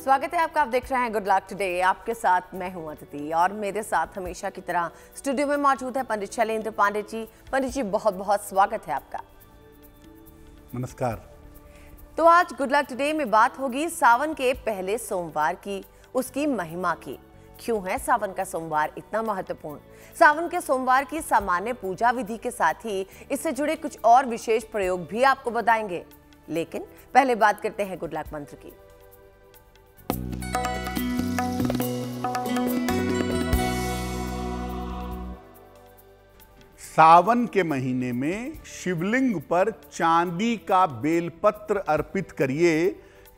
स्वागत है आपका। आप देख रहे हैं गुड लक टुडे। आपके साथ मैं हूं अतिथि और मेरे साथ हमेशा की तरह स्टूडियो में मौजूद है पंडित शैलेंद्र पांडे जी। पंडित जी, बहुत बहुत स्वागत है आपका। नमस्कार। तो आज गुड लक टुडे में बात होगी सावन के पहले सोमवार की, उसकी महिमा की। क्यों है सावन का सोमवार इतना महत्वपूर्ण? सावन के सोमवार की सामान्य पूजा विधि के साथ ही इससे जुड़े कुछ और विशेष प्रयोग भी आपको बताएंगे। लेकिन पहले बात करते हैं गुड लक मंत्र की। सावन के महीने में शिवलिंग पर चांदी का बेलपत्र अर्पित करिए।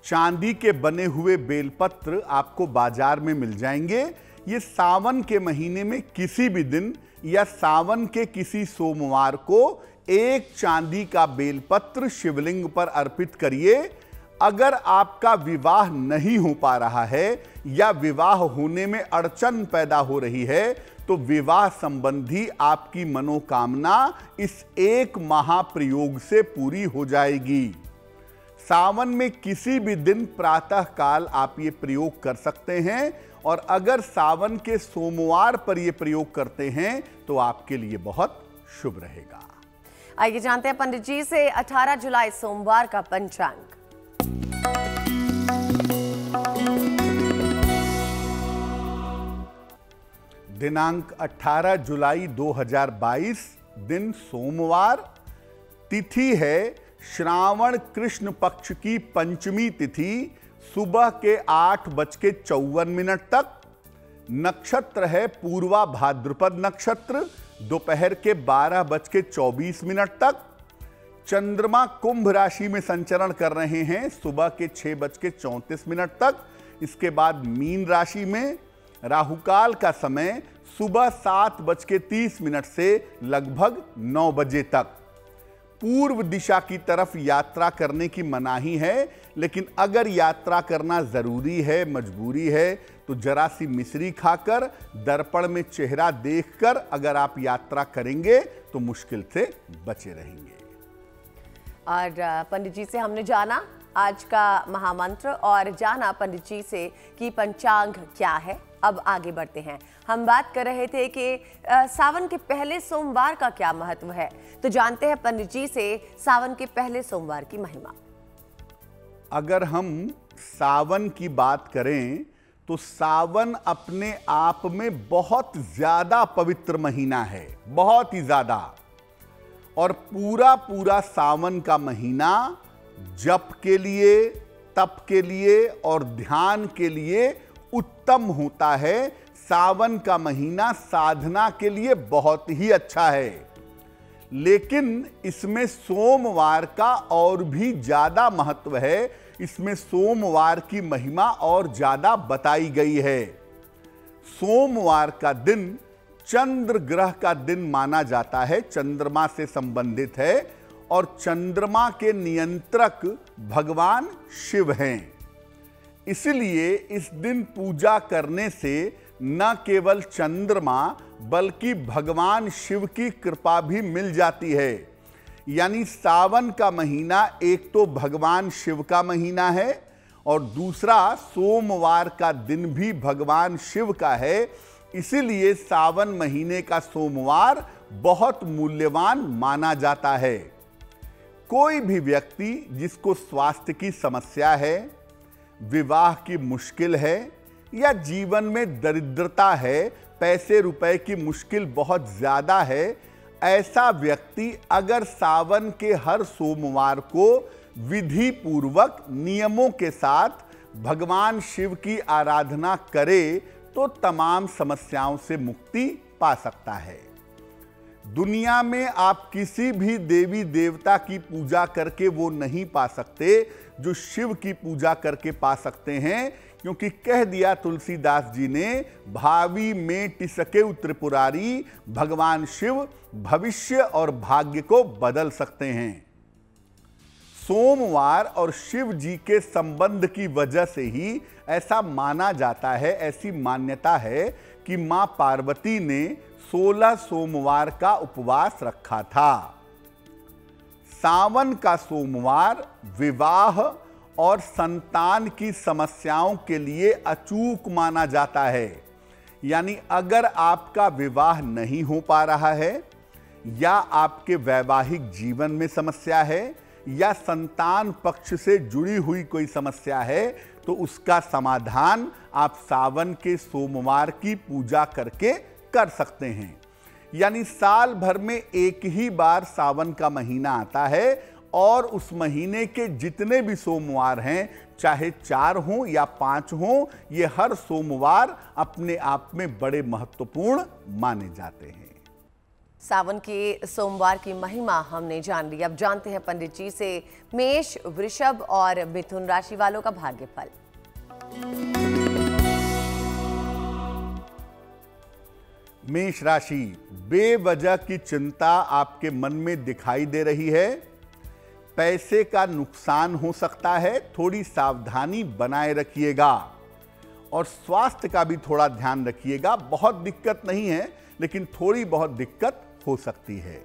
चांदी के बने हुए बेलपत्र आपको बाजार में मिल जाएंगे। ये सावन के महीने में किसी भी दिन या सावन के किसी सोमवार को एक चांदी का बेलपत्र शिवलिंग पर अर्पित करिए। अगर आपका विवाह नहीं हो पा रहा है या विवाह होने में अड़चन पैदा हो रही है तो विवाह संबंधी आपकी मनोकामना इस एक महाप्रयोग से पूरी हो जाएगी। सावन में किसी भी दिन प्रातः काल आप ये प्रयोग कर सकते हैं और अगर सावन के सोमवार पर ये प्रयोग करते हैं तो आपके लिए बहुत शुभ रहेगा। आइए जानते हैं पंडित जी से 18 जुलाई सोमवार का पंचांग। दिनांक 18 जुलाई 2022, दिन सोमवार। तिथि है श्रावण कृष्ण पक्ष की पंचमी तिथि, सुबह के 8:54 तक। नक्षत्र है पूर्वा भाद्रपद नक्षत्र, दोपहर के 12:24 तक। चंद्रमा कुंभ राशि में संचरण कर रहे हैं सुबह के 6:34 तक। इसके बाद मीन राशि में। राहुकाल का समय सुबह 7:30 से लगभग 9 बजे तक। पूर्व दिशा की तरफ यात्रा करने की मनाही है, लेकिन अगर यात्रा करना जरूरी है, मजबूरी है, तो जरा सी मिश्री खाकर दर्पण में चेहरा देखकर अगर आप यात्रा करेंगे तो मुश्किल से बचे रहेंगे। और पंडित जी से हमने जाना आज का महामंत्र और जाना पंडित जी से कि पंचांग क्या है। अब आगे बढ़ते हैं। हम बात कर रहे थे कि सावन के पहले सोमवार का क्या महत्व है, तो जानते हैं पंडित जी से सावन के पहले सोमवार की महिमा। अगर हम सावन की बात करें तो सावन अपने आप में बहुत ज्यादा पवित्र महीना है, बहुत ही ज्यादा। और पूरा सावन का महीना जप के लिए, तप के लिए और ध्यान के लिए उत्तम होता है। सावन का महीना साधना के लिए बहुत ही अच्छा है, लेकिन इसमें सोमवार का और भी ज्यादा महत्व है। इसमें सोमवार की महिमा और ज्यादा बताई गई है। सोमवार का दिन चंद्र ग्रह का दिन माना जाता है, चंद्रमा से संबंधित है और चंद्रमा के नियंत्रक भगवान शिव हैं। इसलिए इस दिन पूजा करने से न केवल चंद्रमा बल्कि भगवान शिव की कृपा भी मिल जाती है। यानी सावन का महीना एक तो भगवान शिव का महीना है और दूसरा सोमवार का दिन भी भगवान शिव का है। इसीलिए सावन महीने का सोमवार बहुत मूल्यवान माना जाता है। कोई भी व्यक्ति जिसको स्वास्थ्य की समस्या है, विवाह की मुश्किल है या जीवन में दरिद्रता है, पैसे रुपए की मुश्किल बहुत ज्यादा है, ऐसा व्यक्ति अगर सावन के हर सोमवार को विधि पूर्वक नियमों के साथ भगवान शिव की आराधना करे तो तमाम समस्याओं से मुक्ति पा सकता है। दुनिया में आप किसी भी देवी देवता की पूजा करके वो नहीं पा सकते जो शिव की पूजा करके पा सकते हैं, क्योंकि कह दिया तुलसीदास जी ने, भावी में टिसके त्रिपुरारी, भगवान शिव भविष्य और भाग्य को बदल सकते हैं। सोमवार और शिव जी के संबंध की वजह से ही ऐसा माना जाता है, ऐसी मान्यता है कि मां पार्वती ने 16 सोमवार का उपवास रखा था। सावन का सोमवार विवाह और संतान की समस्याओं के लिए अचूक माना जाता है। यानी अगर आपका विवाह नहीं हो पा रहा है या आपके वैवाहिक जीवन में समस्या है या संतान पक्ष से जुड़ी हुई कोई समस्या है तो उसका समाधान आप सावन के सोमवार की पूजा करके कर सकते हैं। यानी साल भर में एक ही बार सावन का महीना आता है और उस महीने के जितने भी सोमवार हैं, चाहे 4 हों या 5 हों, ये हर सोमवार अपने आप में बड़े महत्वपूर्ण माने जाते हैं। सावन के सोमवार की महिमा हमने जान ली। अब जानते हैं पंडित जी से मेष, वृषभ और मिथुन राशि वालों का भाग्यफल। मेष राशि, बेवजह की चिंता आपके मन में दिखाई दे रही है। पैसे का नुकसान हो सकता है, थोड़ी सावधानी बनाए रखिएगा और स्वास्थ्य का भी थोड़ा ध्यान रखिएगा। बहुत दिक्कत नहीं है लेकिन थोड़ी बहुत दिक्कत हो सकती है।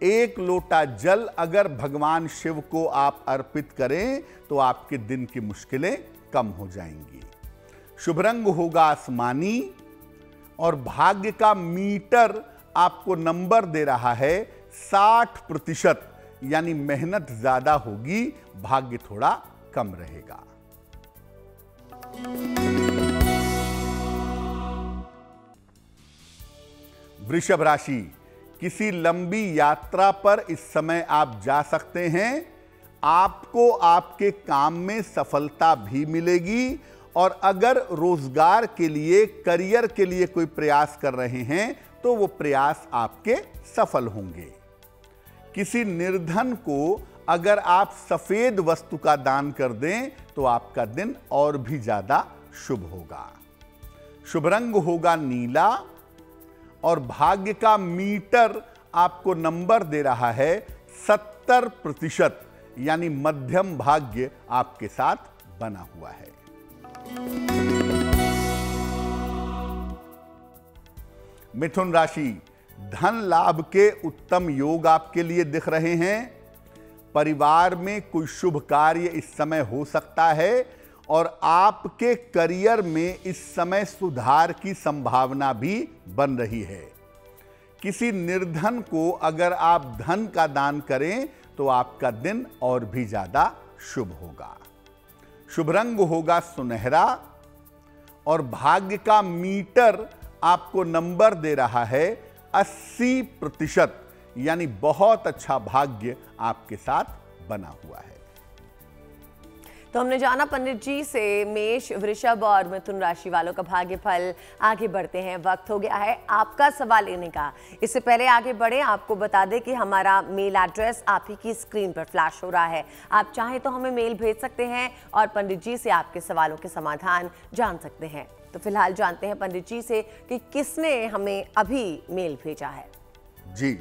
1 लोटा जल अगर भगवान शिव को आप अर्पित करें तो आपके दिन की मुश्किलें कम हो जाएंगी। शुभ रंग होगा आसमानी और भाग्य का मीटर आपको नंबर दे रहा है 60%। यानी मेहनत ज्यादा होगी, भाग्य थोड़ा कम रहेगा। वृषभ राशि, किसी लंबी यात्रा पर इस समय आप जा सकते हैं। आपको आपके काम में सफलता भी मिलेगी और अगर रोजगार के लिए, करियर के लिए कोई प्रयास कर रहे हैं तो वो प्रयास आपके सफल होंगे। किसी निर्धन को अगर आप सफेद वस्तु का दान कर दें तो आपका दिन और भी ज्यादा शुभ होगा। शुभ रंग होगा नीला और भाग्य का मीटर आपको नंबर दे रहा है 70%। यानी मध्यम भाग्य आपके साथ बना हुआ है। मिथुन राशि, धन लाभ के उत्तम योग आपके लिए दिख रहे हैं। परिवार में कोई शुभ कार्य इस समय हो सकता है और आपके करियर में इस समय सुधार की संभावना भी बन रही है। किसी निर्धन को अगर आप धन का दान करें तो आपका दिन और भी ज्यादा शुभ होगा। शुभ रंग होगा सुनहरा और भाग्य का मीटर आपको नंबर दे रहा है 80%। यानी बहुत अच्छा भाग्य आपके साथ बना हुआ है। तो हमने जाना पंडित जी से मेष, वृषभ और मिथुन राशि वालों का भाग्यफल। आगे बढ़ते हैं, वक्त हो गया है आपका सवाल लेने का। इससे पहले आगे बढ़े, आपको बता दें कि हमारा मेल एड्रेस आप ही की स्क्रीन पर फ्लैश हो रहा है। आप चाहें तो हमें मेल भेज सकते हैं और पंडित जी से आपके सवालों के समाधान जान सकते हैं। तो फिलहाल जानते हैं पंडित जी से कि किसने हमें अभी मेल भेजा है। जी,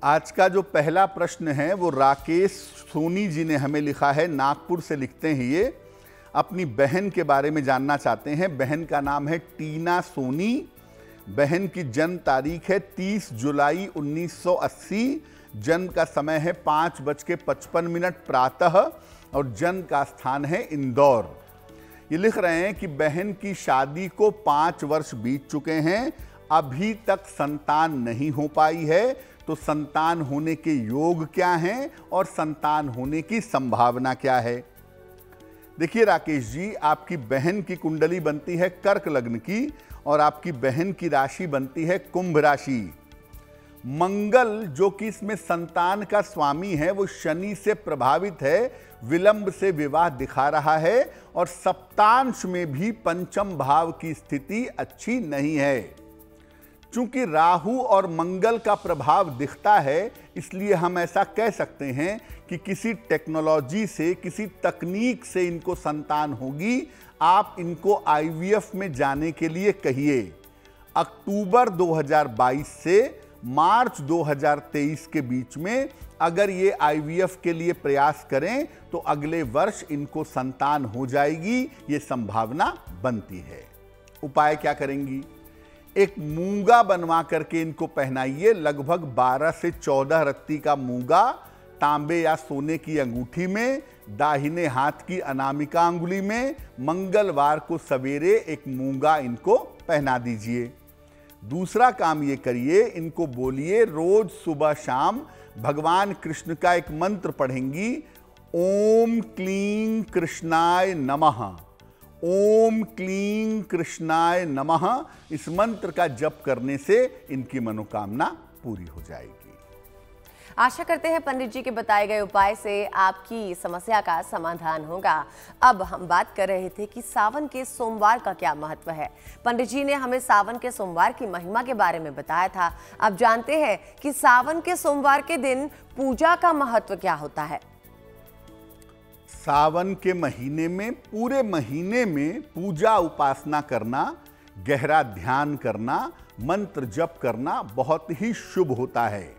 आज का जो पहला प्रश्न है वो राकेश सोनी जी ने हमें लिखा है। नागपुर से लिखते हैं ये। अपनी बहन के बारे में जानना चाहते हैं। बहन का नाम है टीना सोनी। बहन की जन्म तारीख है 30 जुलाई 1980। जन्म का समय है 5:55 प्रातः और जन्म का स्थान है इंदौर। ये लिख रहे हैं कि बहन की शादी को 5 वर्ष बीत चुके हैं, अभी तक संतान नहीं हो पाई है। तो संतान होने के योग क्या हैं और संतान होने की संभावना क्या है? देखिए राकेश जी, आपकी बहन की कुंडली बनती है कर्क लग्न की और आपकी बहन की राशि बनती है कुंभ राशि। मंगल जो कि इसमें संतान का स्वामी है वो शनि से प्रभावित है, विलंब से विवाह दिखा रहा है और सप्तांश में भी पंचम भाव की स्थिति अच्छी नहीं है। चूंकि राहु और मंगल का प्रभाव दिखता है, इसलिए हम ऐसा कह सकते हैं कि किसी टेक्नोलॉजी से, किसी तकनीक से इनको संतान होगी। आप इनको आईवीएफ में जाने के लिए कहिए। अक्टूबर 2022 से मार्च 2023 के बीच में अगर ये आईवीएफ के लिए प्रयास करें तो अगले वर्ष इनको संतान हो जाएगी, ये संभावना बनती है। उपाय क्या करेंगी? एक मूंगा बनवा करके इनको पहनाइए। लगभग 12 से 14 रत्ती का मूंगा तांबे या सोने की अंगूठी में, दाहिने हाथ की अनामिका अंगुली में। मंगलवार को सवेरे एक मूंगा इनको पहना दीजिए। दूसरा काम ये करिए, इनको बोलिए रोज सुबह शाम भगवान कृष्ण का एक मंत्र पढ़ेंगी, ओम क्लीं कृष्णाय नमः, ओम क्लीं कृष्णाय नमः। इस मंत्र का जप करने से इनकी मनोकामना पूरी हो जाएगी। आशा करते हैं पंडित जी के बताए गए उपाय से आपकी समस्या का समाधान होगा। अब हम बात कर रहे थे कि सावन के सोमवार का क्या महत्व है। पंडित जी ने हमें सावन के सोमवार की महिमा के बारे में बताया था। अब जानते हैं कि सावन के सोमवार के दिन पूजा का महत्व क्या होता है। सावन के महीने में, पूरे महीने में पूजा उपासना करना, गहरा ध्यान करना, मंत्र जप करना बहुत ही शुभ होता है।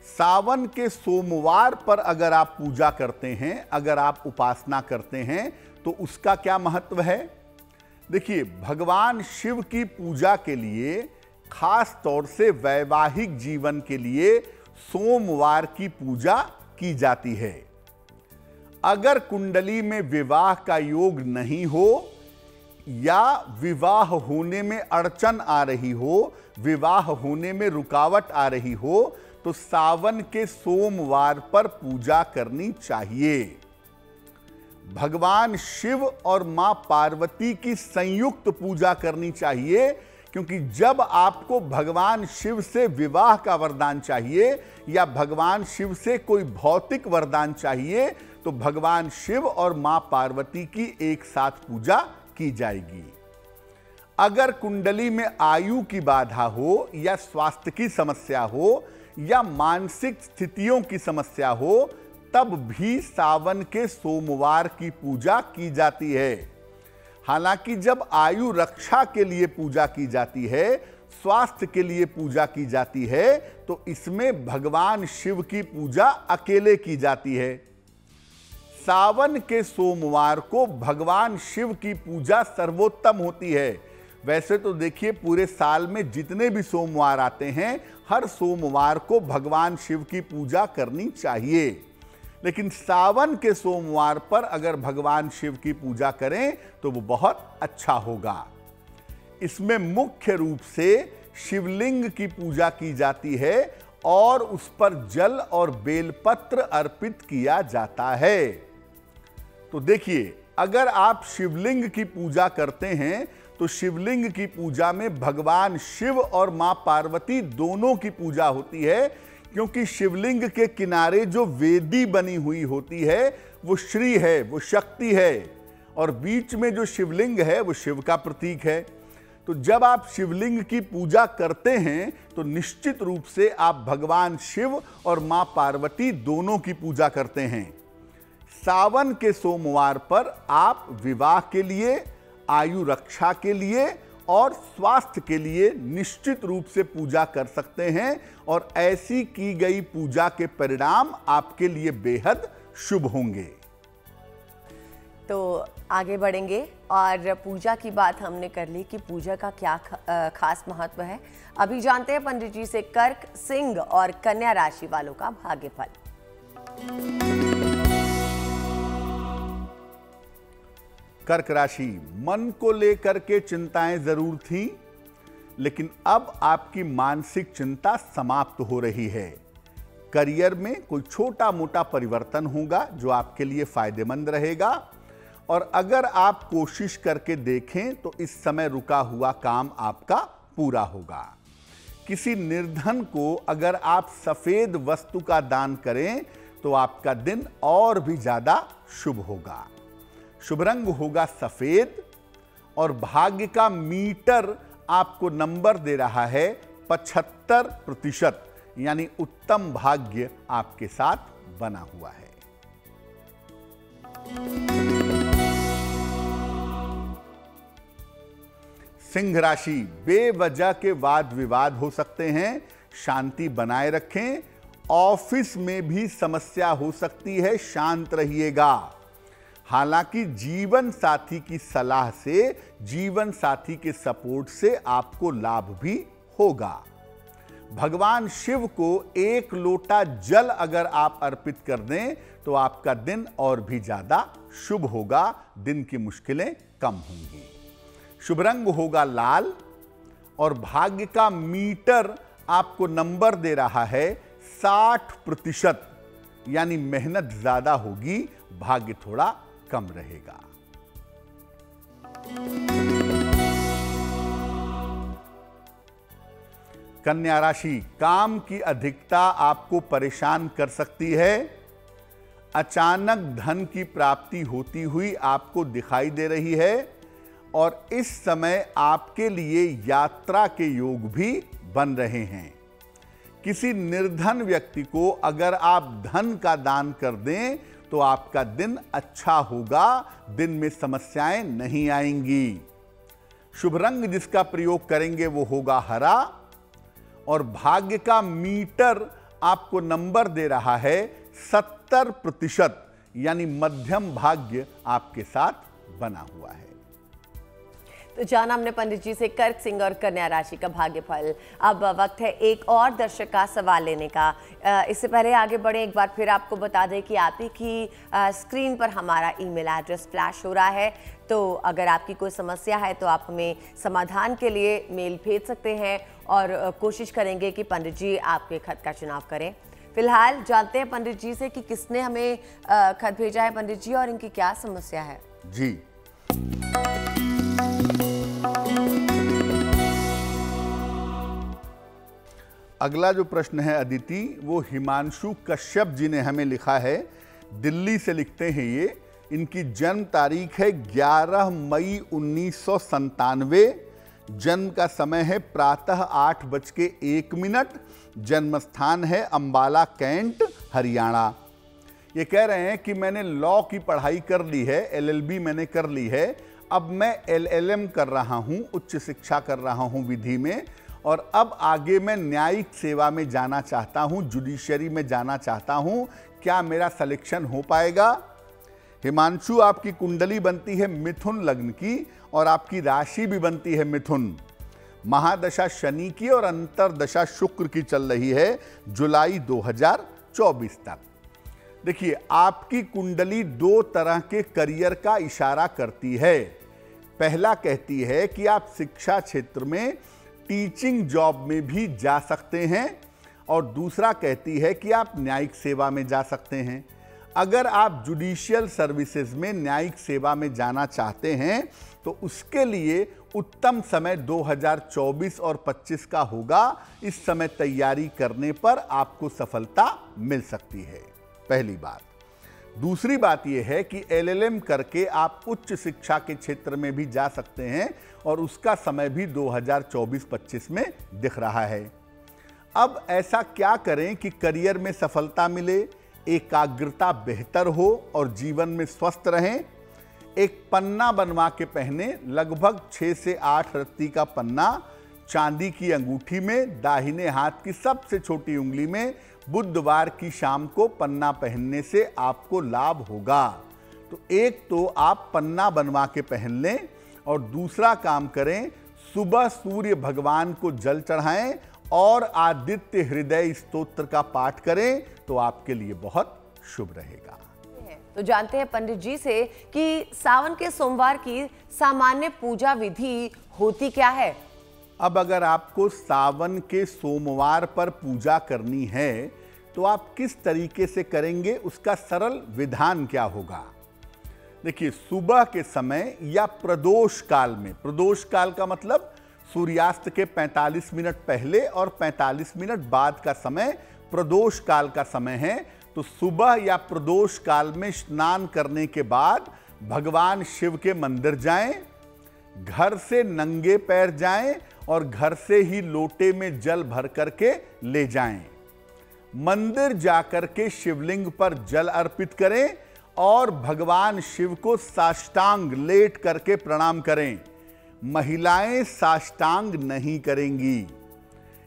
सावन के सोमवार पर अगर आप पूजा करते हैं, अगर आप उपासना करते हैं, तो उसका क्या महत्व है। देखिए, भगवान शिव की पूजा के लिए, खास तौर से वैवाहिक जीवन के लिए सोमवार की पूजा की जाती है। अगर कुंडली में विवाह का योग नहीं हो या विवाह होने में अड़चन आ रही हो, विवाह होने में रुकावट आ रही हो, तो सावन के सोमवार पर पूजा करनी चाहिए। भगवान शिव और मां पार्वती की संयुक्त पूजा करनी चाहिए, क्योंकि जब आपको भगवान शिव से विवाह का वरदान चाहिए या भगवान शिव से कोई भौतिक वरदान चाहिए, तो भगवान शिव और मां पार्वती की एक साथ पूजा की जाएगी। अगर कुंडली में आयु की बाधा हो या स्वास्थ्य की समस्या हो या मानसिक स्थितियों की समस्या हो, तब भी सावन के सोमवार की पूजा की जाती है। हालांकि जब आयु रक्षा के लिए पूजा की जाती है, स्वास्थ्य के लिए पूजा की जाती है, तो इसमें भगवान शिव की पूजा अकेले की जाती है। सावन के सोमवार को भगवान शिव की पूजा सर्वोत्तम होती है। वैसे तो देखिए, पूरे साल में जितने भी सोमवार आते हैं, हर सोमवार को भगवान शिव की पूजा करनी चाहिए, लेकिन सावन के सोमवार पर अगर भगवान शिव की पूजा करें तो वो बहुत अच्छा होगा। इसमें मुख्य रूप से शिवलिंग की पूजा की जाती है और उस पर जल और बेलपत्र अर्पित किया जाता है। तो देखिए, अगर आप शिवलिंग की पूजा करते हैं तो शिवलिंग की पूजा में भगवान शिव और मां पार्वती दोनों की पूजा होती है, क्योंकि शिवलिंग के किनारे जो वेदी बनी हुई होती है वो श्री है, वो शक्ति है, और बीच में जो शिवलिंग है वो शिव का प्रतीक है। तो जब आप शिवलिंग की पूजा करते हैं तो निश्चित रूप से आप भगवान शिव और मां पार्वती दोनों की पूजा करते हैं। सावन के सोमवार पर आप विवाह के लिए, आयु रक्षा के लिए और स्वास्थ्य के लिए निश्चित रूप से पूजा कर सकते हैं, और ऐसी की गई पूजा के परिणाम आपके लिए बेहद शुभ होंगे। तो आगे बढ़ेंगे और पूजा की बात हमने कर ली कि पूजा का क्या खास महत्व है। अभी जानते हैं पंडित जी से कर्क, सिंह और कन्या राशि वालों का भाग्यफल। कर्क राशि, मन को लेकर के चिंताएं जरूर थीं, लेकिन अब आपकी मानसिक चिंता समाप्त हो रही है। करियर में कोई छोटा मोटा परिवर्तन होगा जो आपके लिए फायदेमंद रहेगा, और अगर आप कोशिश करके देखें तो इस समय रुका हुआ काम आपका पूरा होगा। किसी निर्धन को अगर आप सफेद वस्तु का दान करें तो आपका दिन और भी ज्यादा शुभ होगा। शुभ रंग होगा सफेद, और भाग्य का मीटर आपको नंबर दे रहा है 75%, यानी उत्तम भाग्य आपके साथ बना हुआ है। सिंह राशि, बेवजह के वाद विवाद हो सकते हैं, शांति बनाए रखें। ऑफिस में भी समस्या हो सकती है, शांत रहिएगा। हालांकि जीवन साथी की सलाह से, जीवन साथी के सपोर्ट से आपको लाभ भी होगा। भगवान शिव को 1 लोटा जल अगर आप अर्पित कर दें तो आपका दिन और भी ज्यादा शुभ होगा, दिन की मुश्किलें कम होंगी। शुभ रंग होगा लाल और भाग्य का मीटर आपको नंबर दे रहा है 60%, यानी मेहनत ज्यादा होगी, भाग्य थोड़ा कम रहेगा। कन्या राशि, काम की अधिकता आपको परेशान कर सकती है। अचानक धन की प्राप्ति होती हुई आपको दिखाई दे रही है और इस समय आपके लिए यात्रा के योग भी बन रहे हैं। किसी निर्धन व्यक्ति को अगर आप धन का दान कर दें तो आपका दिन अच्छा होगा, दिन में समस्याएं नहीं आएंगी। शुभ रंग जिसका प्रयोग करेंगे वो होगा हरा और भाग्य का मीटर आपको नंबर दे रहा है 70%, यानी मध्यम भाग्य आपके साथ बना हुआ है। तो जाना हमने पंडित जी से कर्क सिंह और कन्या राशि का भाग्यफल। अब वक्त है एक और दर्शक का सवाल लेने का। इससे पहले आगे बढ़े, एक बार फिर आपको बता दें कि आप ही की स्क्रीन पर हमारा ईमेल एड्रेस फ्लैश हो रहा है, तो अगर आपकी कोई समस्या है तो आप हमें समाधान के लिए मेल भेज सकते हैं और कोशिश करेंगे कि पंडित जी आपके खत का चुनाव करें। फिलहाल जानते हैं पंडित जी से कि किसने हमें खत भेजा है पंडित जी और इनकी क्या समस्या है। जी, अगला जो प्रश्न है अदिति, वो हिमांशु कश्यप जी ने हमें लिखा है। दिल्ली से लिखते हैं ये। इनकी जन्म तारीख है 11 मई 1997। जन्म का समय है प्रातः 8:01। जन्म स्थान है अंबाला कैंट, हरियाणा। ये कह रहे हैं कि मैंने लॉ की पढ़ाई कर ली है, LLB मैंने कर ली है, अब मैं LLM कर रहा हूँ, उच्च शिक्षा कर रहा हूँ विधि में, और अब आगे मैं न्यायिक सेवा में जाना चाहता हूँ, जुडिशरी में जाना चाहता हूँ। क्या मेरा सिलेक्शन हो पाएगा? हिमांशु, आपकी कुंडली बनती है मिथुन लग्न की और आपकी राशि भी बनती है मिथुन। महादशा शनि की और अंतरदशा शुक्र की चल रही है जुलाई 2024 तक। देखिए, आपकी कुंडली 2 तरह के करियर का इशारा करती है। पहला कहती है कि आप शिक्षा क्षेत्र में टीचिंग जॉब में भी जा सकते हैं और दूसरा कहती है कि आप न्यायिक सेवा में जा सकते हैं। अगर आप जुडिशियल सर्विसेज में न्यायिक सेवा में जाना चाहते हैं तो उसके लिए उत्तम समय 2024 और 25 का होगा। इस समय तैयारी करने पर आपको सफलता मिल सकती है, पहली बात। दूसरी बात यह है कि LLM करके आप उच्च शिक्षा के क्षेत्र में भी जा सकते हैं और उसका समय भी 2024-25 में दिख रहा है। अब ऐसा क्या करें कि करियर में सफलता मिले, एकाग्रता बेहतर हो और जीवन में स्वस्थ रहें? एक पन्ना बनवा के पहने, लगभग 6 से 8 रत्ती का पन्ना, चांदी की अंगूठी में, दाहिने हाथ की सबसे छोटी उंगली में। बुधवार की शाम को पन्ना पहनने से आपको लाभ होगा। तो एक तो आप पन्ना बनवा के पहन लें और दूसरा काम करें, सुबह सूर्य भगवान को जल चढ़ाएं और आदित्य हृदय स्तोत्र का पाठ करें तो आपके लिए बहुत शुभ रहेगा। तो जानते हैं पंडित जी से कि सावन के सोमवार की सामान्य पूजा विधि होती क्या है। अब अगर आपको सावन के सोमवार पर पूजा करनी है तो आप किस तरीके से करेंगे, उसका सरल विधान क्या होगा? देखिए, सुबह के समय या प्रदोष काल में, प्रदोष काल का मतलब सूर्यास्त के 45 मिनट पहले और 45 मिनट बाद का समय प्रदोष काल का समय है। तो सुबह या प्रदोष काल में स्नान करने के बाद भगवान शिव के मंदिर जाएं, घर से नंगे पैर जाएं और घर से ही लोटे में जल भर करके ले जाएं। मंदिर जाकर के शिवलिंग पर जल अर्पित करें और भगवान शिव को साष्टांग लेट करके प्रणाम करें। महिलाएं साष्टांग नहीं करेंगी।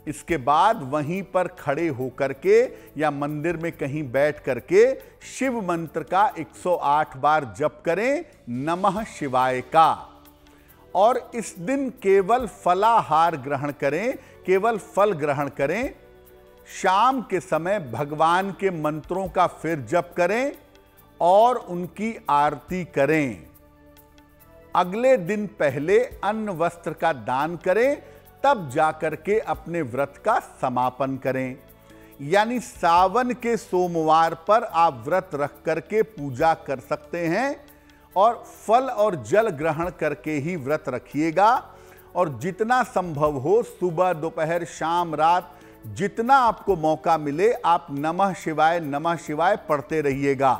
इसके बाद वहीं पर खड़े होकर के या मंदिर में कहीं बैठ करके शिव मंत्र का 108 बार जप करें, नमः शिवाय का। और इस दिन केवल फलाहार ग्रहण करें, केवल फल ग्रहण करें। शाम के समय भगवान के मंत्रों का फिर जप करें और उनकी आरती करें। अगले दिन पहले अन्न वस्त्र का दान करें, तब जाकर के अपने व्रत का समापन करें। यानी सावन के सोमवार पर आप व्रत रख करके पूजा कर सकते हैं और फल और जल ग्रहण करके ही व्रत रखिएगा। और जितना संभव हो सुबह, दोपहर, शाम, रात, जितना आपको मौका मिले आप नमः शिवाय पढ़ते रहिएगा।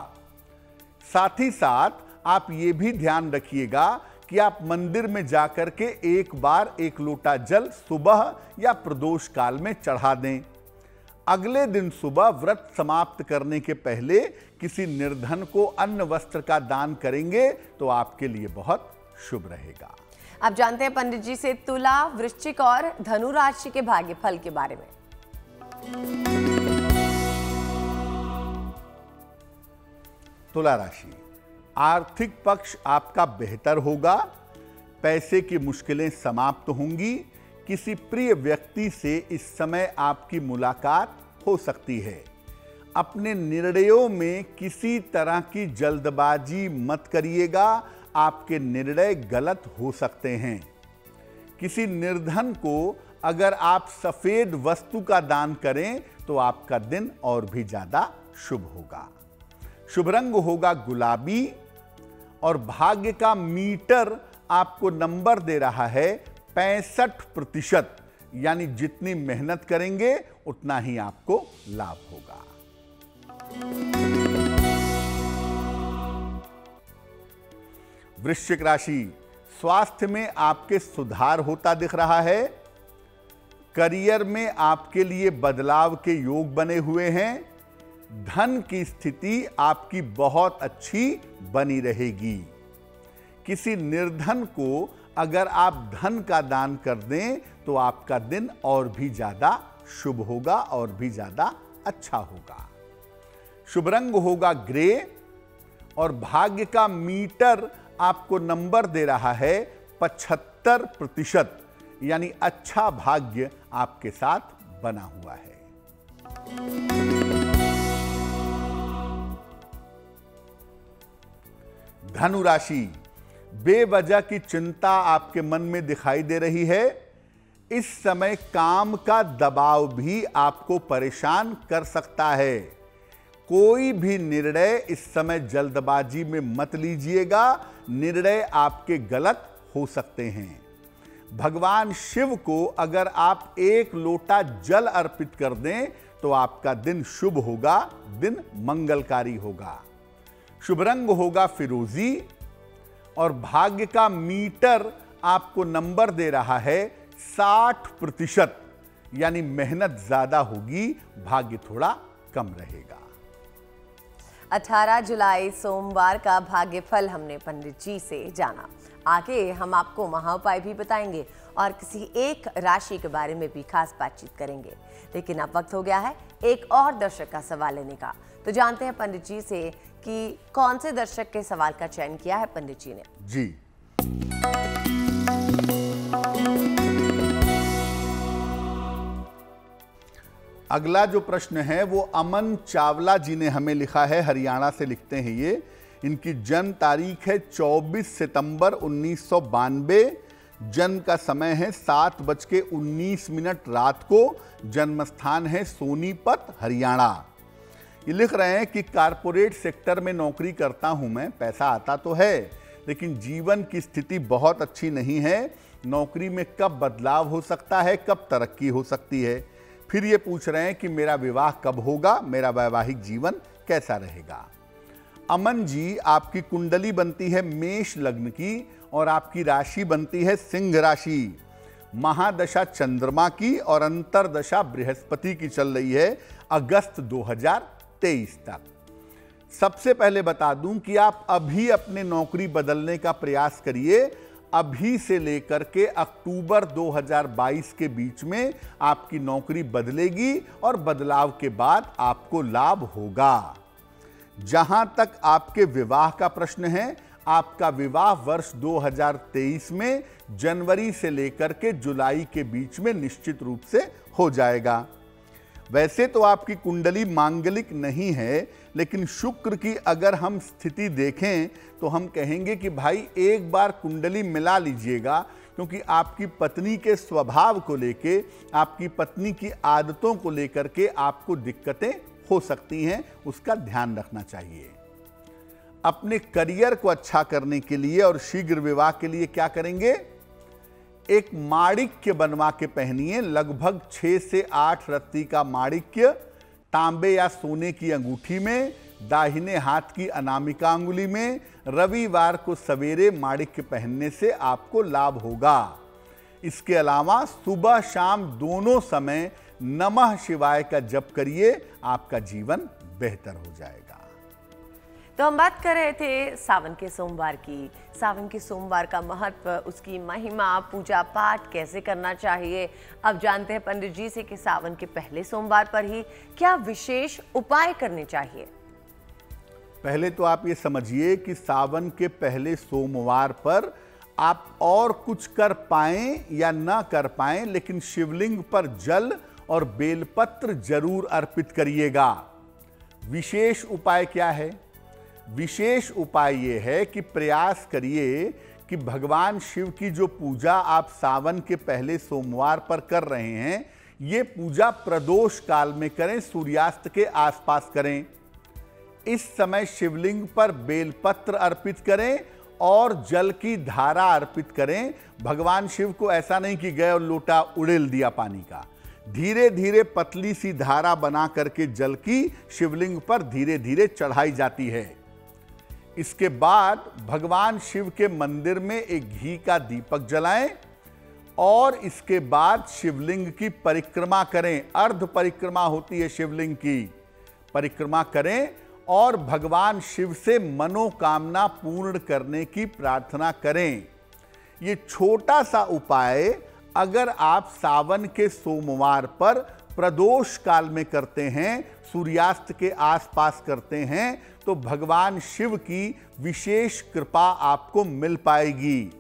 साथ ही साथ आप ये भी ध्यान रखिएगा कि आप मंदिर में जाकर के एक बार 1 लोटा जल सुबह या प्रदोष काल में चढ़ा दें। अगले दिन सुबह व्रत समाप्त करने के पहले किसी निर्धन को अन्न वस्त्र का दान करेंगे तो आपके लिए बहुत शुभ रहेगा। अब जानते हैं पंडित जी से तुला, वृश्चिक और धनु राशि के भाग्य फल के बारे में। तुला राशि, आर्थिक पक्ष आपका बेहतर होगा। पैसे की मुश्किलें समाप्त होंगी। किसी प्रिय व्यक्ति से इस समय आपकी मुलाकात हो सकती है। अपने निर्णयों में किसी तरह की जल्दबाजी मत करिएगा, आपके निर्णय गलत हो सकते हैं। किसी निर्धन को अगर आप सफेद वस्तु का दान करें तो आपका दिन और भी ज्यादा शुभ होगा। शुभ रंग होगा गुलाबी और भाग्य का मीटर आपको नंबर दे रहा है 65%। यानी जितनी मेहनत करेंगे उतना ही आपको लाभ होगा। वृश्चिक राशि, स्वास्थ्य में आपके सुधार होता दिख रहा है। करियर में आपके लिए बदलाव के योग बने हुए हैं। धन की स्थिति आपकी बहुत अच्छी बनी रहेगी। किसी निर्धन को अगर आप धन का दान कर दें तो आपका दिन और भी ज्यादा शुभ होगा और भी ज्यादा अच्छा होगा। शुभ रंग होगा ग्रे और भाग्य का मीटर आपको नंबर दे रहा है 75%। यानी अच्छा भाग्य आपके साथ बना हुआ है। धनु राशि, बेवजह की चिंता आपके मन में दिखाई दे रही है। इस समय काम का दबाव भी आपको परेशान कर सकता है। कोई भी निर्णय इस समय जल्दबाजी में मत लीजिएगा, निर्णय आपके गलत हो सकते हैं। भगवान शिव को अगर आप 1 लोटा जल अर्पित कर दें तो आपका दिन शुभ होगा, दिन मंगलकारी होगा। शुभ रंग होगा फिरोजी और भाग्य का मीटर आपको नंबर दे रहा है 60%। यानी मेहनत ज्यादा होगी, भाग्य थोड़ा कम रहेगा। 18 जुलाई सोमवार का भाग्यफल हमने पंडित जी से जाना। आगे हम आपको महाउपाय भी बताएंगे और किसी एक राशि के बारे में भी खास बातचीत करेंगे। लेकिन अब वक्त हो गया है एक और दर्शक का सवाल लेने का। तो जानते हैं पंडित जी से कि कौन से दर्शक के सवाल का चयन किया है पंडित जी ने। जी, अगला जो प्रश्न है वो अमन चावला जी ने हमें लिखा है। हरियाणा से लिखते हैं ये। इनकी जन्म तारीख है 24 सितंबर 1992। जन्म का समय है 7:19 रात को। जन्म स्थान है सोनीपत, हरियाणा। ये लिख रहे हैं कि कारपोरेट सेक्टर में नौकरी करता हूं मैं, पैसा आता तो है लेकिन जीवन की स्थिति बहुत अच्छी नहीं है। नौकरी में कब बदलाव हो सकता है, कब तरक्की हो सकती है। फिर ये पूछ रहे हैं कि मेरा विवाह कब होगा, मेरा वैवाहिक जीवन कैसा रहेगा। अमन जी, आपकी कुंडली बनती है मेष लग्न की और आपकी राशि बनती है सिंह राशि। महादशा चंद्रमा की और अंतरदशा बृहस्पति की चल रही है अगस्त 2023 तक। सबसे पहले बता दूं कि आप अभी अपने नौकरी बदलने का प्रयास करिए। अभी से लेकर के अक्टूबर 2022 के बीच में आपकी नौकरी बदलेगी और बदलाव के बाद आपको लाभ होगा। जहां तक आपके विवाह का प्रश्न है, आपका विवाह वर्ष 2023 में जनवरी से लेकर के जुलाई के बीच में निश्चित रूप से हो जाएगा। वैसे तो आपकी कुंडली मांगलिक नहीं है, लेकिन शुक्र की अगर हम स्थिति देखें तो हम कहेंगे कि भाई एक बार कुंडली मिला लीजिएगा, क्योंकि आपकी पत्नी के स्वभाव को लेके, आपकी पत्नी की आदतों को लेकर के आपको दिक्कतें हो सकती हैं, उसका ध्यान रखना चाहिए। अपने करियर को अच्छा करने के लिए और शीघ्र विवाह के लिए क्या करेंगे? एक माणिक्य बनवा के पहनिए, लगभग 6 से 8 रत्ती का माणिक्य तांबे या सोने की अंगूठी में, दाहिने हाथ की अनामिका अंगुली में। रविवार को सवेरे माणिक्य पहनने से आपको लाभ होगा। इसके अलावा सुबह शाम दोनों समय नमः शिवाय का जप करिए, आपका जीवन बेहतर हो जाएगा। तो हम बात कर रहे थे सावन के सोमवार की। सावन के सोमवार का महत्व, उसकी महिमा, पूजा पाठ कैसे करना चाहिए। अब जानते हैं पंडित जी से कि सावन के पहले सोमवार पर ही क्या विशेष उपाय करने चाहिए। पहले तो आप ये समझिए कि सावन के पहले सोमवार पर आप और कुछ कर पाएं या ना कर पाएं, लेकिन शिवलिंग पर जल और बेलपत्र जरूर अर्पित करिएगा। विशेष उपाय क्या है? विशेष उपाय ये है कि प्रयास करिए कि भगवान शिव की जो पूजा आप सावन के पहले सोमवार पर कर रहे हैं, ये पूजा प्रदोष काल में करें, सूर्यास्त के आसपास करें। इस समय शिवलिंग पर बेलपत्र अर्पित करें और जल की धारा अर्पित करें। भगवान शिव को ऐसा नहीं कि गए और लोटा उड़ेल दिया पानी का। धीरे धीरे पतली सी धारा बना करके जल की शिवलिंग पर धीरे धीरे चढ़ाई जाती है। इसके बाद भगवान शिव के मंदिर में एक घी का दीपक जलाएं और इसके बाद शिवलिंग की परिक्रमा करें। अर्ध परिक्रमा होती है शिवलिंग की, परिक्रमा करें और भगवान शिव से मनोकामना पूर्ण करने की प्रार्थना करें। ये छोटा सा उपाय अगर आप सावन के सोमवार पर प्रदोष काल में करते हैं, सूर्यास्त के आसपास करते हैं, तो भगवान शिव की विशेष कृपा आपको मिल पाएगी।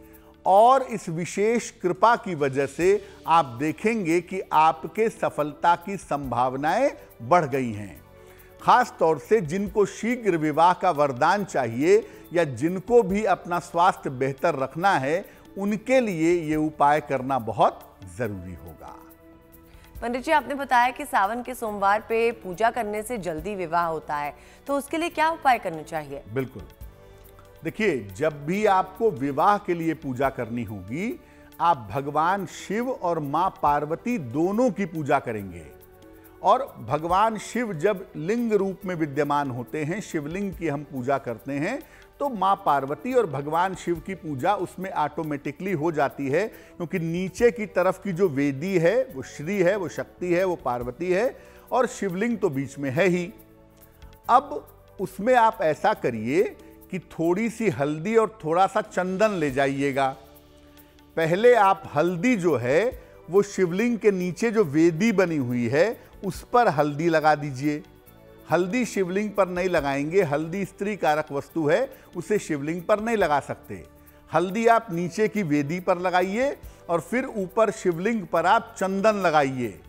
और इस विशेष कृपा की वजह से आप देखेंगे कि आपके सफलता की संभावनाएं बढ़ गई हैं। खास तौर से जिनको शीघ्र विवाह का वरदान चाहिए या जिनको भी अपना स्वास्थ्य बेहतर रखना है, उनके लिए ये उपाय करना बहुत जरूरी होगा। पंडित जी, आपने बताया कि सावन के सोमवार पे पूजा करने से जल्दी विवाह होता है, तो उसके लिए क्या उपाय करने चाहिए? बिल्कुल, देखिए, जब भी आपको विवाह के लिए पूजा करनी होगी, आप भगवान शिव और मां पार्वती दोनों की पूजा करेंगे। और भगवान शिव जब लिंग रूप में विद्यमान होते हैं, शिवलिंग की हम पूजा करते हैं, तो मां पार्वती और भगवान शिव की पूजा उसमें ऑटोमेटिकली हो जाती है, क्योंकि नीचे की तरफ की जो वेदी है वो श्री है, वो शक्ति है, वो पार्वती है और शिवलिंग तो बीच में है ही। अब उसमें आप ऐसा करिए कि थोड़ी सी हल्दी और थोड़ा सा चंदन ले जाइएगा। पहले आप हल्दी जो है वो शिवलिंग के नीचे जो वेदी बनी हुई है उस पर हल्दी लगा दीजिए। हल्दी शिवलिंग पर नहीं लगाएंगे, हल्दी स्त्री कारक वस्तु है, उसे शिवलिंग पर नहीं लगा सकते। हल्दी आप नीचे की वेदी पर लगाइए और फिर ऊपर शिवलिंग पर आप चंदन लगाइए।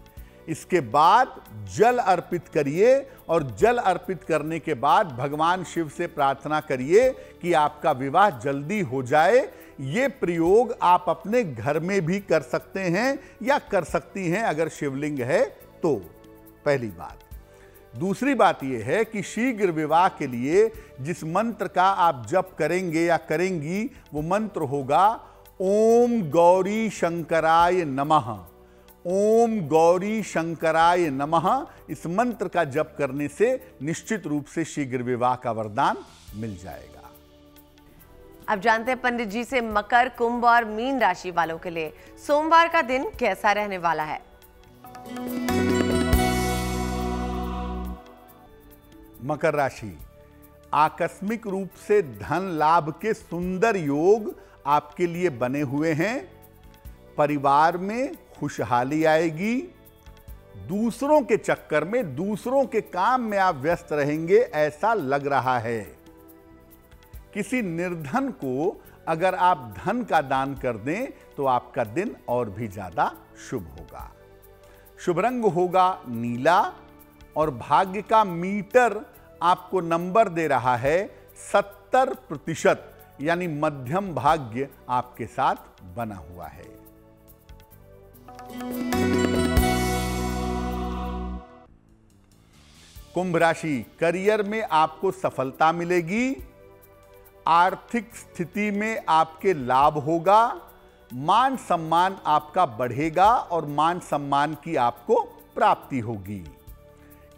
इसके बाद जल अर्पित करिए और जल अर्पित करने के बाद भगवान शिव से प्रार्थना करिए कि आपका विवाह जल्दी हो जाए। ये प्रयोग आप अपने घर में भी कर सकते हैं या कर सकती हैं अगर शिवलिंग है तो, पहली बात। दूसरी बात यह है कि शीघ्र विवाह के लिए जिस मंत्र का आप जप करेंगे या करेंगी वो मंत्र होगा ओम गौरी शंकराय नमः। ओम गौरी शंकराय नमः। इस मंत्र का जप करने से निश्चित रूप से शीघ्र विवाह का वरदान मिल जाएगा। अब जानते हैं पंडित जी से मकर, कुंभ और मीन राशि वालों के लिए सोमवार का दिन कैसा रहने वाला है। मकर राशि, आकस्मिक रूप से धन लाभ के सुंदर योग आपके लिए बने हुए हैं। परिवार में खुशहाली आएगी। दूसरों के चक्कर में, दूसरों के काम में आप व्यस्त रहेंगे ऐसा लग रहा है। किसी निर्धन को अगर आप धन का दान कर दें तो आपका दिन और भी ज्यादा शुभ होगा। शुभ रंग होगा नीला और भाग्य का मीटर आपको नंबर दे रहा है 70%, यानी मध्यम भाग्य आपके साथ बना हुआ है। कुंभ राशि, करियर में आपको सफलता मिलेगी। आर्थिक स्थिति में आपके लाभ होगा। मान सम्मान आपका बढ़ेगा और मान सम्मान की आपको प्राप्ति होगी।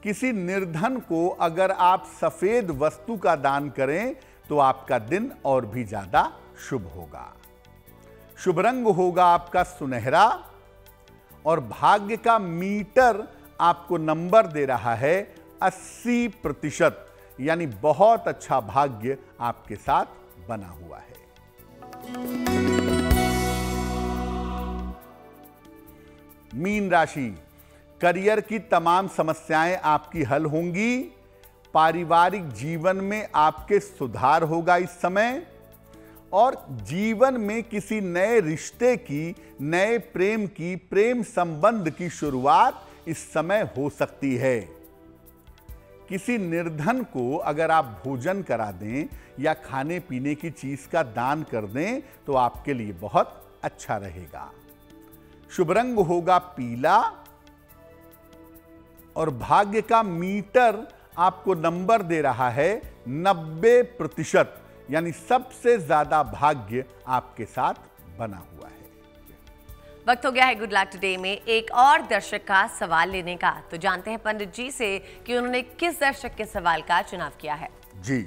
किसी निर्धन को अगर आप सफेद वस्तु का दान करें तो आपका दिन और भी ज्यादा शुभ होगा। शुभ रंग होगा आपका सुनहरा और भाग्य का मीटर आपको नंबर दे रहा है 80%, यानी बहुत अच्छा भाग्य आपके साथ बना हुआ है। मीन राशि, करियर की तमाम समस्याएं आपकी हल होंगी। पारिवारिक जीवन में आपके सुधार होगा इस समय, और जीवन में किसी नए रिश्ते की, नए प्रेम की, प्रेम संबंध की शुरुआत इस समय हो सकती है। किसी निर्धन को अगर आप भोजन करा दें या खाने पीने की चीज का दान कर दें तो आपके लिए बहुत अच्छा रहेगा। शुभ रंग होगा पीला और भाग्य का मीटर आपको नंबर दे रहा है 90%, यानी सबसे ज्यादा भाग्य आपके साथ बना हुआ है। वक्त हो गया है गुड लक टुडे में एक और दर्शक का सवाल लेने का। तो जानते हैं पंडित जी से कि उन्होंने किस दर्शक के सवाल का चुनाव किया है। जी,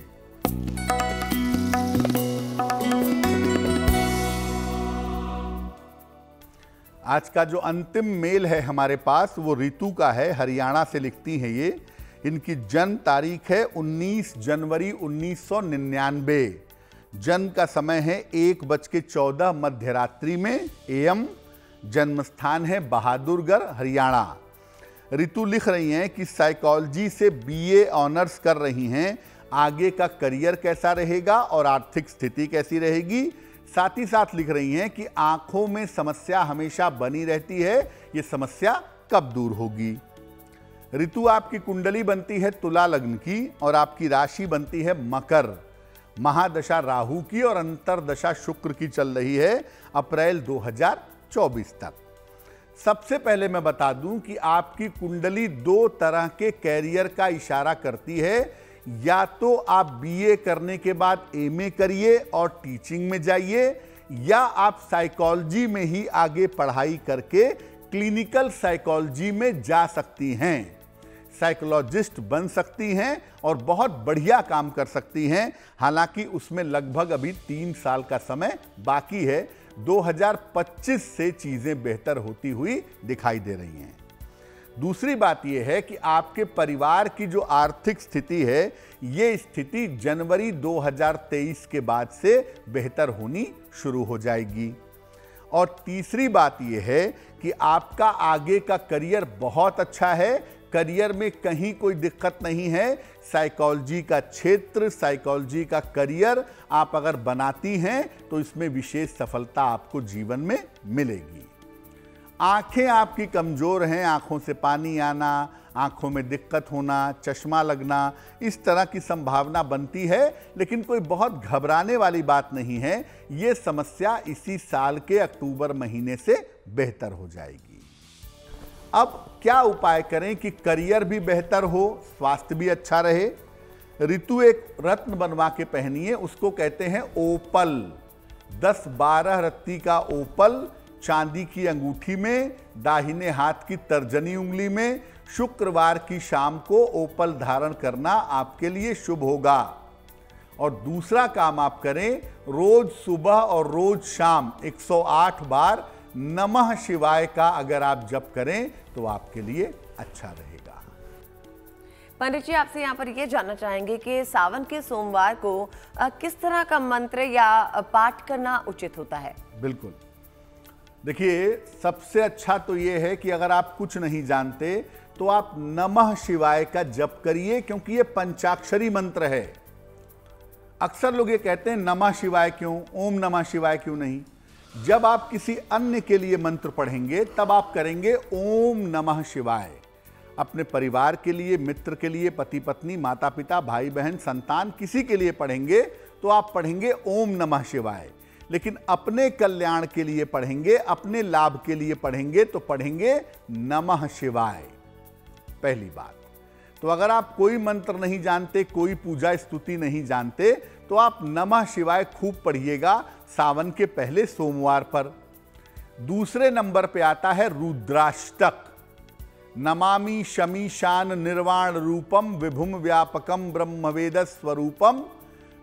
आज का जो अंतिम मेल है हमारे पास वो रितु का है। हरियाणा से लिखती हैं ये। इनकी जन्म तारीख है 19 जनवरी 1999। जन्म का समय है 1:14 मध्यरात्रि में AM। जन्म स्थान है बहादुरगढ़, हरियाणा। रितु लिख रही हैं कि साइकोलॉजी से BA ऑनर्स कर रही हैं। आगे का करियर कैसा रहेगा और आर्थिक स्थिति कैसी रहेगी। साथ ही साथ लिख रही हैं कि आंखों में समस्या हमेशा बनी रहती है, ये समस्या कब दूर होगी। ऋतु, आपकी कुंडली बनती है तुला लग्न की और आपकी राशि बनती है मकर। महादशा राहु की और अंतरदशा शुक्र की चल रही है अप्रैल 2024 तक। सबसे पहले मैं बता दूं कि आपकी कुंडली दो तरह के कैरियर का इशारा करती है। या तो आप BA करने के बाद MA करिए और टीचिंग में जाइए, या आप साइकोलॉजी में ही आगे पढ़ाई करके क्लिनिकल साइकोलॉजी में जा सकती हैं। साइकोलॉजिस्ट बन सकती हैं और बहुत बढ़िया काम कर सकती हैं। हालांकि उसमें लगभग अभी 3 साल का समय बाकी है। 2025 से चीजें बेहतर होती हुई दिखाई दे रही हैं। दूसरी बात यह है कि आपके परिवार की जो आर्थिक स्थिति है, ये स्थिति जनवरी 2023 के बाद से बेहतर होनी शुरू हो जाएगी। और तीसरी बात यह है कि आपका आगे का करियर बहुत अच्छा है। करियर में कहीं कोई दिक्कत नहीं है। साइकोलॉजी का क्षेत्र, साइकोलॉजी का करियर आप अगर बनाती हैं तो इसमें विशेष सफलता आपको जीवन में मिलेगी। आंखें आपकी कमजोर हैं, आंखों से पानी आना, आंखों में दिक्कत होना, चश्मा लगना, इस तरह की संभावना बनती है, लेकिन कोई बहुत घबराने वाली बात नहीं है। ये समस्या इसी साल के अक्टूबर महीने से बेहतर हो जाएगी। अब क्या उपाय करें कि करियर भी बेहतर हो, स्वास्थ्य भी अच्छा रहे। ऋतु, एक रत्न बनवा के पहनिए, उसको कहते हैं ओपल। 10-12 रत्ती का ओपल चांदी की अंगूठी में, दाहिने हाथ की तर्जनी उंगली में, शुक्रवार की शाम को ओपल धारण करना आपके लिए शुभ होगा। और दूसरा काम आप करें, रोज सुबह और रोज शाम 108 बार नमः शिवाय का अगर आप जप करें तो आपके लिए अच्छा रहेगा। पंडित जी, आपसे यहाँ पर ये जानना चाहेंगे कि सावन के सोमवार को किस तरह का मंत्र या पाठ करना उचित होता है? बिल्कुल, देखिए सबसे अच्छा तो ये है कि अगर आप कुछ नहीं जानते तो आप नमः शिवाय का जप करिए, क्योंकि ये पंचाक्षरी मंत्र है। अक्सर लोग ये कहते हैं नमः शिवाय क्यों, ओम नमः शिवाय क्यों नहीं। जब आप किसी अन्य के लिए मंत्र पढ़ेंगे तब आप करेंगे ओम नमः शिवाय। अपने परिवार के लिए, मित्र के लिए, पति पत्नी, माता पिता, भाई बहन, संतान, किसी के लिए पढ़ेंगे तो आप पढ़ेंगे ओम नमः शिवाय। लेकिन अपने कल्याण के लिए पढ़ेंगे, अपने लाभ के लिए पढ़ेंगे तो पढ़ेंगे नमः शिवाय। पहली बात तो अगर आप कोई मंत्र नहीं जानते, कोई पूजा स्तुति नहीं जानते, तो आप नमः शिवाय खूब पढ़िएगा सावन के पहले सोमवार पर। दूसरे नंबर पे आता है रुद्राष्टक। नमामि शमीशान निर्वाण रूपम विभुम व्यापकम ब्रह्मवेद स्वरूपम।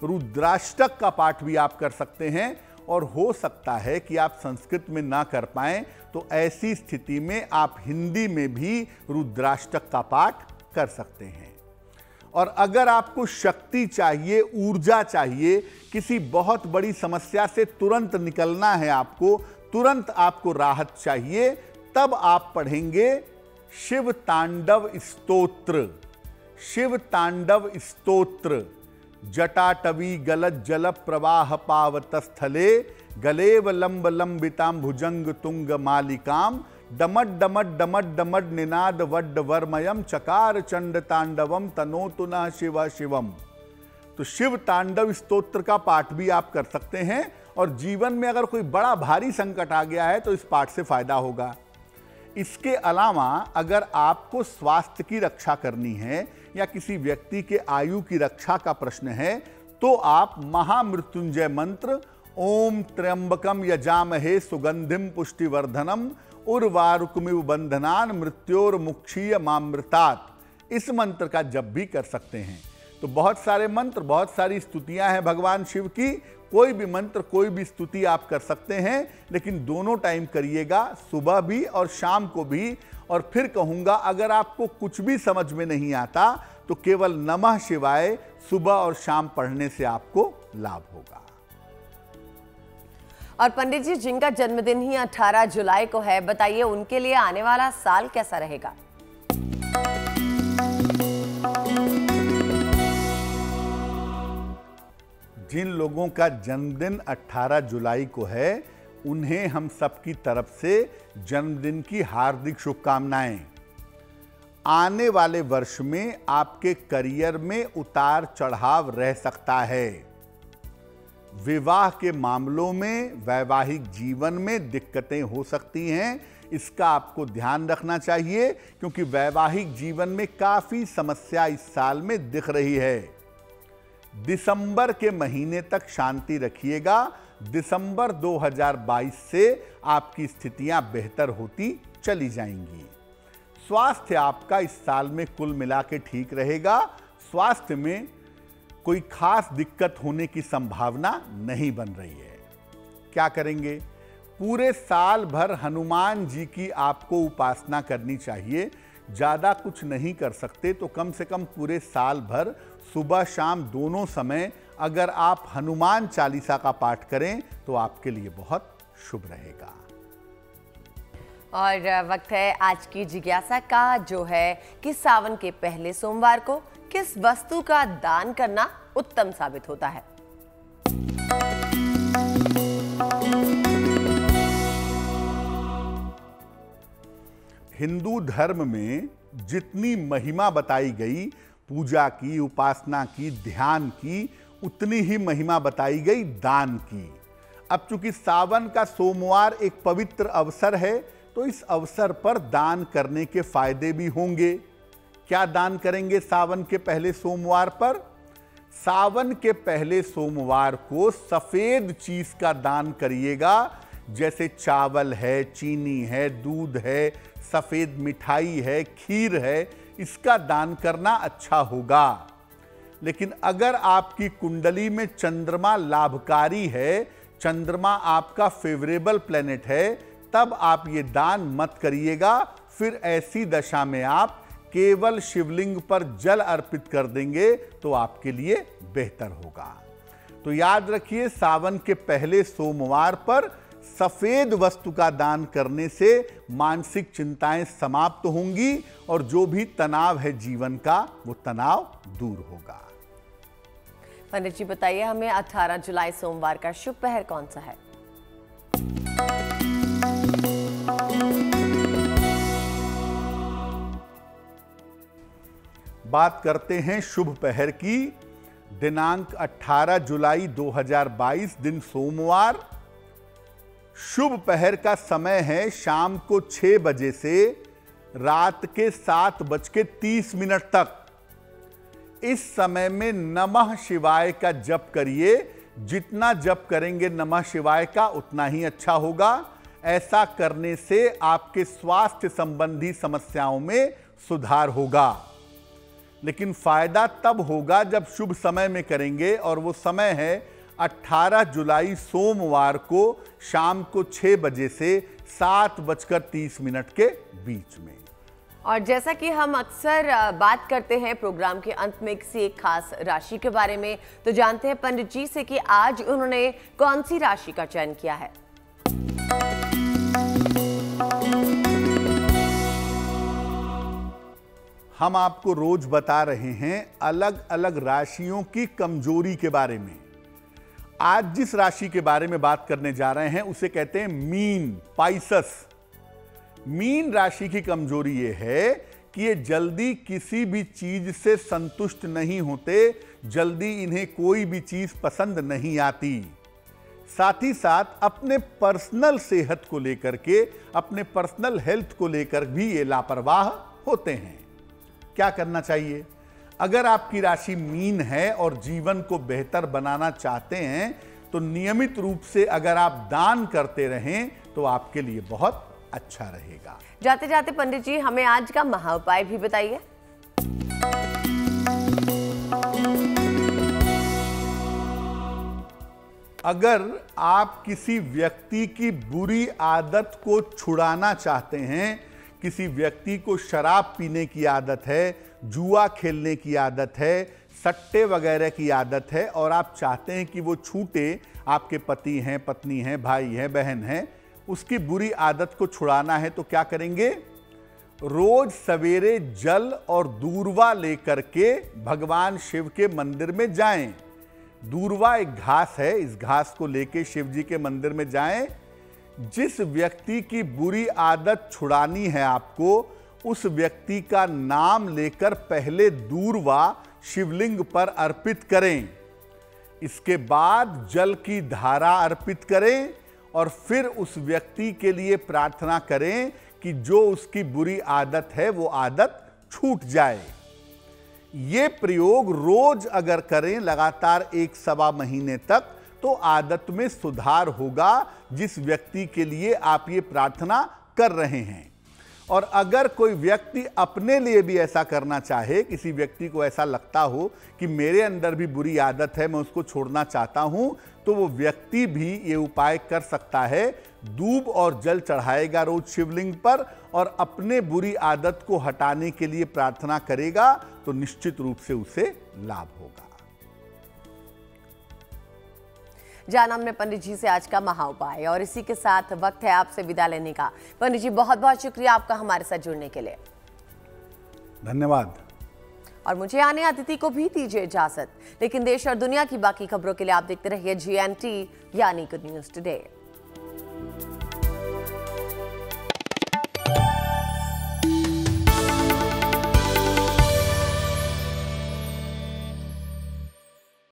रुद्राष्टक का पाठ भी आप कर सकते हैं, और हो सकता है कि आप संस्कृत में ना कर पाएं, तो ऐसी स्थिति में आप हिंदी में भी रुद्राष्टक का पाठ कर सकते हैं। और अगर आपको शक्ति चाहिए, ऊर्जा चाहिए, किसी बहुत बड़ी समस्या से तुरंत निकलना है, आपको तुरंत आपको राहत चाहिए, तब आप पढ़ेंगे शिव तांडव स्तोत्र। शिव तांडव स्तोत्र। जटाटवी गलत जल प्रवाह पावत स्थले गलेव लंब लंबिताम भुजंग तुंग मालिकाम डमट डमट डमट डमट निनाद वड्ड वर्मयम चकार चंड तांडवम तनोतु न शिव शिवम। तो शिव तांडव स्तोत्र का पाठ भी आप कर सकते हैं, और जीवन में अगर कोई बड़ा भारी संकट आ गया है तो इस पाठ से फायदा होगा। इसके अलावा अगर आपको स्वास्थ्य की रक्षा करनी है या किसी व्यक्ति के आयु की रक्षा का प्रश्न है, तो आप महामृत्युंजय मंत्र ओम त्र्यंबकम यजामहे सुगंधिम पुष्टिवर्धनम उर्वारुकमिव बंधनान मृत्योर्मुक्षीय मामृतात, इस मंत्र का जप भी कर सकते हैं। तो बहुत सारे मंत्र, बहुत सारी स्तुतियां हैं भगवान शिव की। कोई भी मंत्र, कोई भी स्तुति आप कर सकते हैं, लेकिन दोनों टाइम करिएगा, सुबह भी और शाम को भी। और फिर कहूंगा, अगर आपको कुछ भी समझ में नहीं आता तो केवल नमः शिवाय सुबह और शाम पढ़ने से आपको लाभ होगा। और पंडित जी, जिनका जन्मदिन ही 18 जुलाई को है, बताइए उनके लिए आने वाला साल कैसा रहेगा? जिन लोगों का जन्मदिन 18 जुलाई को है, उन्हें हम सबकी तरफ से जन्मदिन की हार्दिक शुभकामनाएं। आने वाले वर्ष में आपके करियर में उतार चढ़ाव रह सकता है। विवाह के मामलों में, वैवाहिक जीवन में दिक्कतें हो सकती हैं, इसका आपको ध्यान रखना चाहिए, क्योंकि वैवाहिक जीवन में काफी समस्या इस साल में दिख रही है। दिसंबर के महीने तक शांति रखिएगा। दिसंबर 2022 से आपकी स्थितियां बेहतर होती चली जाएंगी। स्वास्थ्य आपका इस साल में कुल मिला के ठीक रहेगा। स्वास्थ्य में कोई खास दिक्कत होने की संभावना नहीं बन रही है। क्या करेंगे? पूरे साल भर हनुमान जी की आपको उपासना करनी चाहिए। ज़्यादा कुछ नहीं कर सकते तो कम से कम पूरे साल भर सुबह शाम दोनों समय अगर आप हनुमान चालीसा का पाठ करें तो आपके लिए बहुत शुभ रहेगा। और वक्त है आज की जिज्ञासा का, जो है कि सावन के पहले सोमवार को किस वस्तु का दान करना उत्तम साबित होता है। हिंदू धर्म में जितनी महिमा बताई गई, पूजा की, उपासना की, ध्यान की, उतनी ही महिमा बताई गई दान की। अब चूंकि सावन का सोमवार एक पवित्र अवसर है, तो इस अवसर पर दान करने के फायदे भी होंगे। क्या दान करेंगे सावन के पहले सोमवार पर? सावन के पहले सोमवार को सफेद चीज का दान करिएगा, जैसे चावल है, चीनी है, दूध है, सफेद मिठाई है, खीर है, इसका दान करना अच्छा होगा। लेकिन अगर आपकी कुंडली में चंद्रमा लाभकारी है, चंद्रमा आपका फेवरेबल प्लेनेट है, तब आप ये दान मत करिएगा। फिर ऐसी दशा में आप केवल शिवलिंग पर जल अर्पित कर देंगे तो आपके लिए बेहतर होगा। तो याद रखिए, सावन के पहले सोमवार पर सफेद वस्तु का दान करने से मानसिक चिंताएं समाप्त होंगी और जो भी तनाव है जीवन का वो तनाव दूर होगा। पंडित जी बताइए हमें 18 जुलाई सोमवार का शुभ पहर कौन सा है? बात करते हैं शुभ पहर की। दिनांक 18 जुलाई 2022 दिन सोमवार। शुभ पहर का समय है शाम को 6 बजे से रात के 7:30 तक। इस समय में नमः शिवाय का जप करिए। जितना जप करेंगे नमः शिवाय का उतना ही अच्छा होगा। ऐसा करने से आपके स्वास्थ्य संबंधी समस्याओं में सुधार होगा। लेकिन फायदा तब होगा जब शुभ समय में करेंगे, और वो समय है 18 जुलाई सोमवार को शाम को 6 बजे से 7:30 के बीच में। और जैसा कि हम अक्सर बात करते हैं प्रोग्राम के अंत में किसी एक खास राशि के बारे में, तो जानते हैं पंडित जी से कि आज उन्होंने कौन सी राशि का चयन किया है। हम आपको रोज बता रहे हैं अलग अलग राशियों की कमजोरी के बारे में। आज जिस राशि के बारे में बात करने जा रहे हैं उसे कहते हैं मीन, पाइसस। मीन राशि की कमजोरी यह है कि ये जल्दी किसी भी चीज से संतुष्ट नहीं होते, जल्दी इन्हें कोई भी चीज पसंद नहीं आती। साथ ही साथ अपने पर्सनल सेहत को लेकर के, अपने पर्सनल हेल्थ को लेकर भी ये लापरवाह होते हैं। क्या करना चाहिए? अगर आपकी राशि मीन है और जीवन को बेहतर बनाना चाहते हैं तो नियमित रूप से अगर आप दान करते रहें तो आपके लिए बहुत अच्छा रहेगा। जाते जाते पंडित जी हमें आज का महा उपाय भी बताइए। अगर आप किसी व्यक्ति की बुरी आदत को छुड़ाना चाहते हैं, किसी व्यक्ति को शराब पीने की आदत है, जुआ खेलने की आदत है, सट्टे वगैरह की आदत है, और आप चाहते हैं कि वो छूटे, आपके पति हैं, पत्नी हैं, भाई हैं, बहन हैं, उसकी बुरी आदत को छुड़ाना है तो क्या करेंगे? रोज सवेरे जल और दूर्वा लेकर के भगवान शिव के मंदिर में जाएं। दूर्वा एक घास है, इस घास को लेके शिव जी के मंदिर में जाएं। जिस व्यक्ति की बुरी आदत छुड़ानी है आपको, उस व्यक्ति का नाम लेकर पहले दूर्वा शिवलिंग पर अर्पित करें। इसके बाद जल की धारा अर्पित करें और फिर उस व्यक्ति के लिए प्रार्थना करें कि जो उसकी बुरी आदत है वो आदत छूट जाए। ये प्रयोग रोज अगर करें लगातार 1-1.25 महीने तक तो आदत में सुधार होगा, जिस व्यक्ति के लिए आप ये प्रार्थना कर रहे हैं। और अगर कोई व्यक्ति अपने लिए भी ऐसा करना चाहे, किसी व्यक्ति को ऐसा लगता हो कि मेरे अंदर भी बुरी आदत है, मैं उसको छोड़ना चाहता हूं, तो वो व्यक्ति भी ये उपाय कर सकता है। दूब और जल चढ़ाएगा रोज शिवलिंग पर और अपने बुरी आदत को हटाने के लिए प्रार्थना करेगा तो निश्चित रूप से उसे लाभ होगा। जाना हमने पंडित जी से आज का महा उपाय, और इसी के साथ वक्त है आपसे विदा लेने का। पंडित जी बहुत बहुत शुक्रिया आपका हमारे साथ जुड़ने के लिए। धन्यवाद। और मुझे आने अतिथि को भी दीजिए इजाजत, लेकिन देश और दुनिया की बाकी खबरों के लिए आप देखते रहिए GNT यानी गुड न्यूज टुडे।